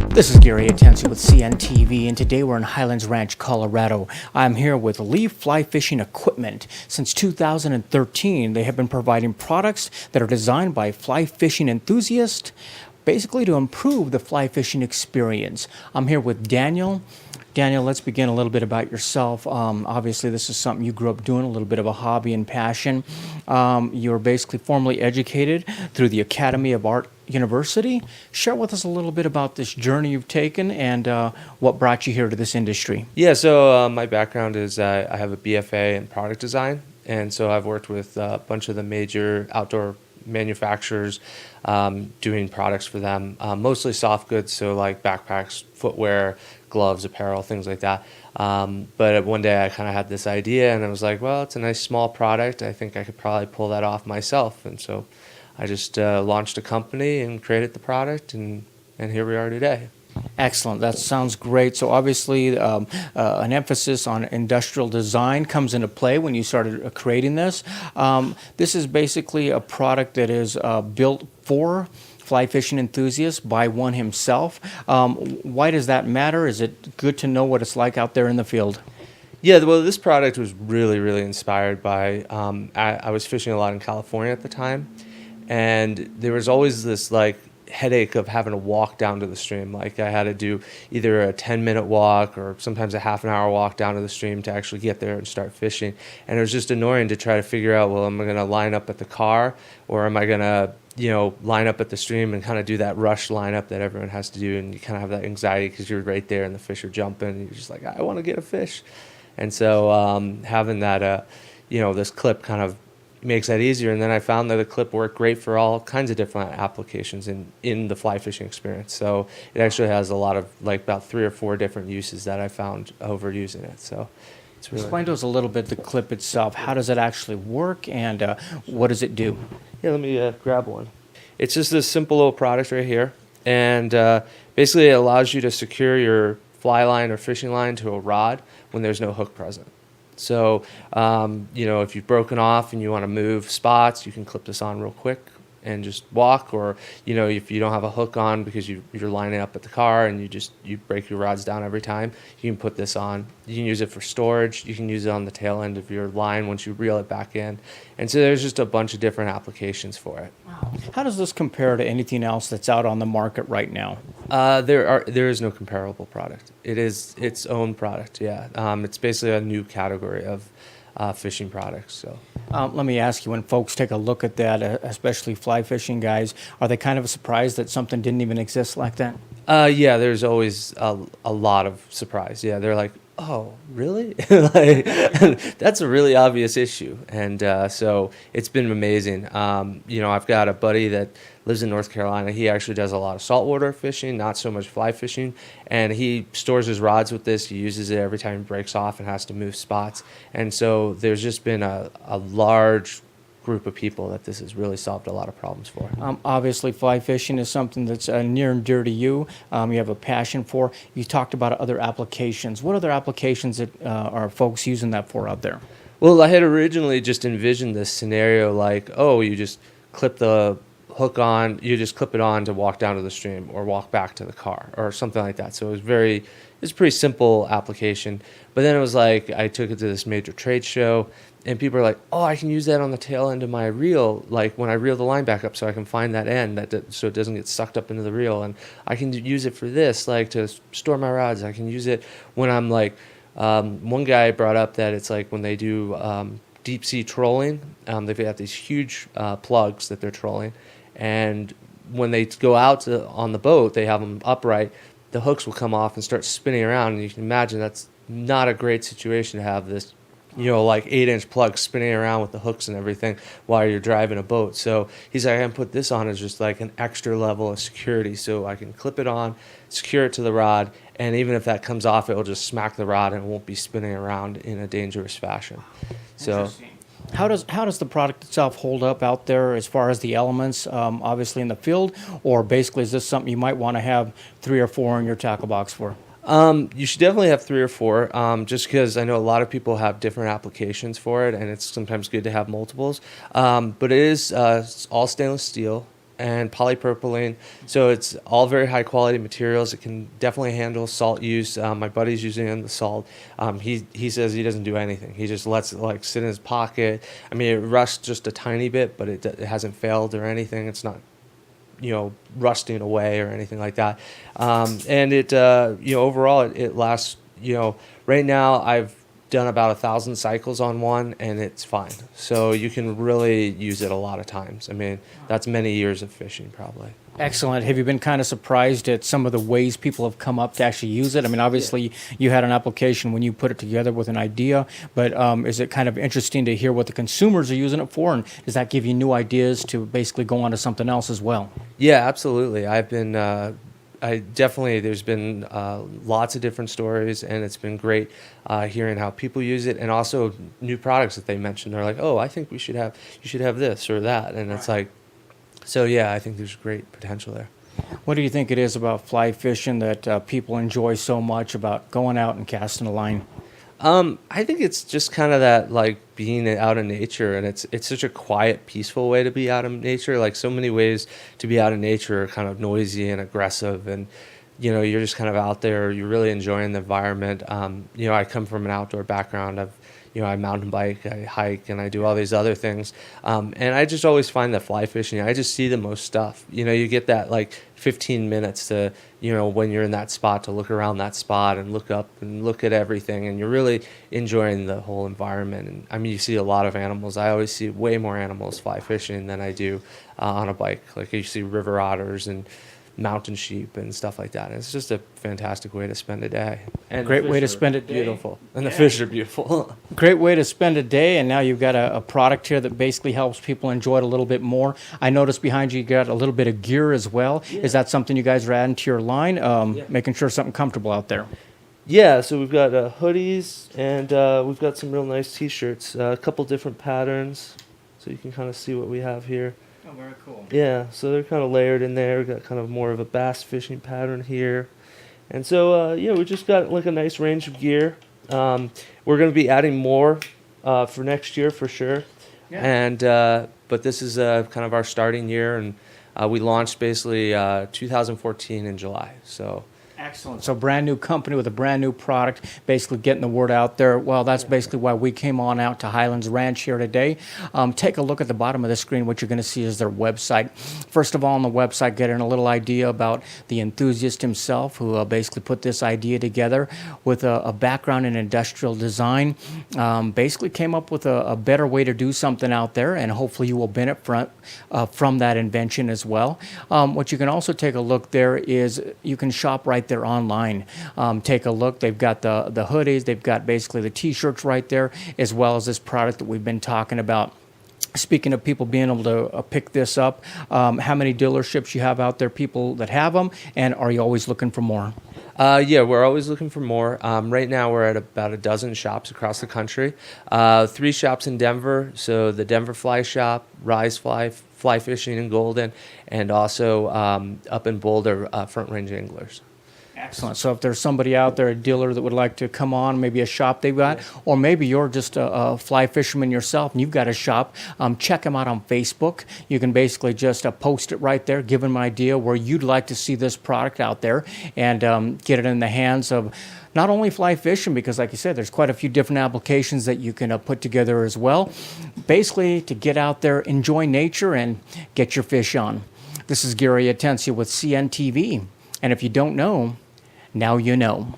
This is Gary Atanu with CNTV, and today we're in Highlands Ranch, Colorado. I'm here with Leaf Fly Fishing Equipment. Since 2013, they have been providing products that are designed by fly fishing enthusiasts, basically to improve the fly fishing experience. I'm here with Daniel. Daniel, let's begin a little bit about yourself. Obviously, this is something you grew up doing, a little bit of a hobby and passion. You're basically formally educated through the Academy of Art University. Share with us a little bit about this journey you've taken and what brought you here to this industry. Yeah, so my background is I have a BFA in product design, and so I've worked with a bunch of the major outdoor manufacturers doing products for them, mostly soft goods, so like backpacks, footwear, gloves, apparel, things like that. But one day I kind of had this idea, and I was like, well, it's a nice small product. I think I could probably pull that off myself. And so I just launched a company and created the product, and here we are today. Excellent. That sounds great. So obviously an emphasis on industrial design comes into play when you started creating this. This is basically a product that is built for fly fishing enthusiasts by one himself. Why does that matter? Is it good to know what it's like out there in the field? Yeah, well, this product was really, really inspired by, I was fishing a lot in California at the time, and there was always this like headache of having to walk down to the stream. Like I had to do either a 10-minute walk or sometimes a half an hour walk down to the stream to actually get there and start fishing. And it was just annoying to try to figure out, well, am I going to line up at the car, or am I going to, line up at the stream and kind of do that rush lineup that everyone has to do? And you kind of have that anxiety because you're right there and the fish are jumping and you're just like, I want to get a fish. And so having that, this clip kind of makes that easier. And then I found that the clip worked great for all kinds of different applications in the fly fishing experience. So it actually has a lot of, like, about 3 or 4 different uses that I found over using it. So it's really... Explain to us a little bit the clip itself. How does it actually work, and what does it do? Yeah, let me grab one. It's just this simple little product right here. And basically it allows you to secure your fly line or fishing line to a rod when there's no hook present. So, if you've broken off and you want to move spots, you can clip this on real quick and just walk. Or, if you don't have a hook on because you're lining up at the car and you break your rods down every time, you can put this on. You can use it for storage. You can use it on the tail end of your line once you reel it back in. And so there's just a bunch of different applications for it. Wow. How does this compare to anything else that's out on the market right now? There is no comparable product. It is its own product. Yeah, it's basically a new category of fishing products. So let me ask you: when folks take a look at that, especially fly fishing guys, are they kind of surprised that something didn't even exist like that? Yeah, there's always a lot of surprise. Yeah, they're like, oh, really? Like, that's a really obvious issue. And so it's been amazing. I've got a buddy that lives in North Carolina. He actually does a lot of saltwater fishing, not so much fly fishing. And he stores his rods with this. He uses it every time he breaks off and has to move spots. And so there's just been a large group of people that this has really solved a lot of problems for. Obviously, fly fishing is something that's near and dear to you. You have a passion for. You talked about other applications. What other applications that are folks using that for out there? Well, I had originally just envisioned this scenario like, oh, you just clip the hook on, you just clip it on to walk down to the stream or walk back to the car or something like that. So it's a pretty simple application. But then it was like I took it to this major trade show, and people are like, oh, I can use that on the tail end of my reel, like when I reel the line back up, so I can find that end so it doesn't get sucked up into the reel. And I can use it for this, like to store my rods. I can use it when I'm like, one guy brought up that it's like when they do deep sea trolling, they've got these huge plugs that they're trolling. And when they go out on the boat, they have them upright. The hooks will come off and start spinning around. And you can imagine that's not a great situation to have this, like 8-inch plug spinning around with the hooks and everything while you're driving a boat. So he's like, I can put this on as just like an extra level of security. So I can clip it on, secure it to the rod, and even if that comes off, it will just smack the rod and it won't be spinning around in a dangerous fashion. So. How does the product itself hold up out there as far as the elements, obviously in the field, or basically is this something you might want to have 3 or 4 in your tackle box for? You should definitely have 3 or 4, just because I know a lot of people have different applications for it, and it's sometimes good to have multiples. But it is all stainless steel. and polypropylene. So it's all very high quality materials. It can definitely handle salt use. My buddy's using it in the salt. He says he doesn't do anything. He just lets it like sit in his pocket. I mean, it rusts just a tiny bit, but it hasn't failed or anything. It's not, rusting away or anything like that. And it, overall it lasts, right now I've done about 1,000 cycles on one and it's fine. So you can really use it a lot of times. I mean, that's many years of fishing probably. Excellent. Have you been kind of surprised at some of the ways people have come up to actually use it? I mean, obviously you had an application when you put it together with an idea, but is it kind of interesting to hear what the consumers are using it for? And does that give you new ideas to basically go on to something else as well? Yeah, absolutely. There's been lots of different stories, and it's been great hearing how people use it, and also new products that they mentioned. They're like, "Oh, I think you should have this or that," and it's like, so yeah, I think there's great potential there. What do you think it is about fly fishing that people enjoy so much about going out and casting a line? I think it's just kind of that like being out in nature, and it's such a quiet, peaceful way to be out in nature. Like so many ways to be out in nature are kind of noisy and aggressive, and you're just kind of out there. You're really enjoying the environment. I come from an outdoor background. I mountain bike, I hike, and I do all these other things. And I just always find that fly fishing, I just see the most stuff. You get that like 15 minutes to, when you're in that spot to look around that spot and look up and look at everything. And you're really enjoying the whole environment. And I mean, you see a lot of animals. I always see way more animals fly fishing than I do on a bike. Like you see river otters and mountain sheep and stuff like that. And it's just a fantastic way to spend a day. And Great way to spend a day. Beautiful. And the fish are beautiful. Great way to spend a day, and now you've got a product here that basically helps people enjoy it a little bit more. I noticed behind you got a little bit of gear as well. Yeah. Is that something you guys are adding to your line? Making sure something comfortable out there. Yeah, so we've got hoodies, and we've got some real nice t-shirts, a couple different patterns, so you can kind of see what we have here. Oh, very cool. Yeah, so they're kind of layered in there. We've got kind of more of a bass fishing pattern here. And so, we just got like a nice range of gear. We're going to be adding more for next year for sure. Yeah. And but this is kind of our starting year, and we launched basically 2014 in July. So. Excellent. So brand new company with a brand new product, basically getting the word out there. Well, that's basically why we came on out to Highlands Ranch here today. Take a look at the bottom of the screen. What you're going to see is their website. First of all, on the website, getting a little idea about the enthusiast himself who basically put this idea together with a background in industrial design. Basically came up with a better way to do something out there, and hopefully you will benefit from that invention as well. What you can also take a look there is you can shop right there online. Take a look. They've got the hoodies. They've got basically the t-shirts right there, as well as this product that we've been talking about. Speaking of people being able to pick this up, how many dealerships you have out there, people that have them, and are you always looking for more? Yeah, we're always looking for more. Right now we're at about a dozen shops across the country. 3 shops in Denver, so the Denver Fly Shop, Rise Fly Fishing in Golden, and also up in Boulder, Front Range Anglers. Excellent. So if there's somebody out there, a dealer that would like to come on, maybe a shop they've got, or maybe you're just a fly fisherman yourself and you've got a shop, check them out on Facebook. You can basically just post it right there, give them an idea where you'd like to see this product out there, and get it in the hands of not only fly fishing, because like you said, there's quite a few different applications that you can put together as well. Basically, to get out there, enjoy nature, and get your fish on. This is Gary Atencia with CNTV. And if you don't know, now you know.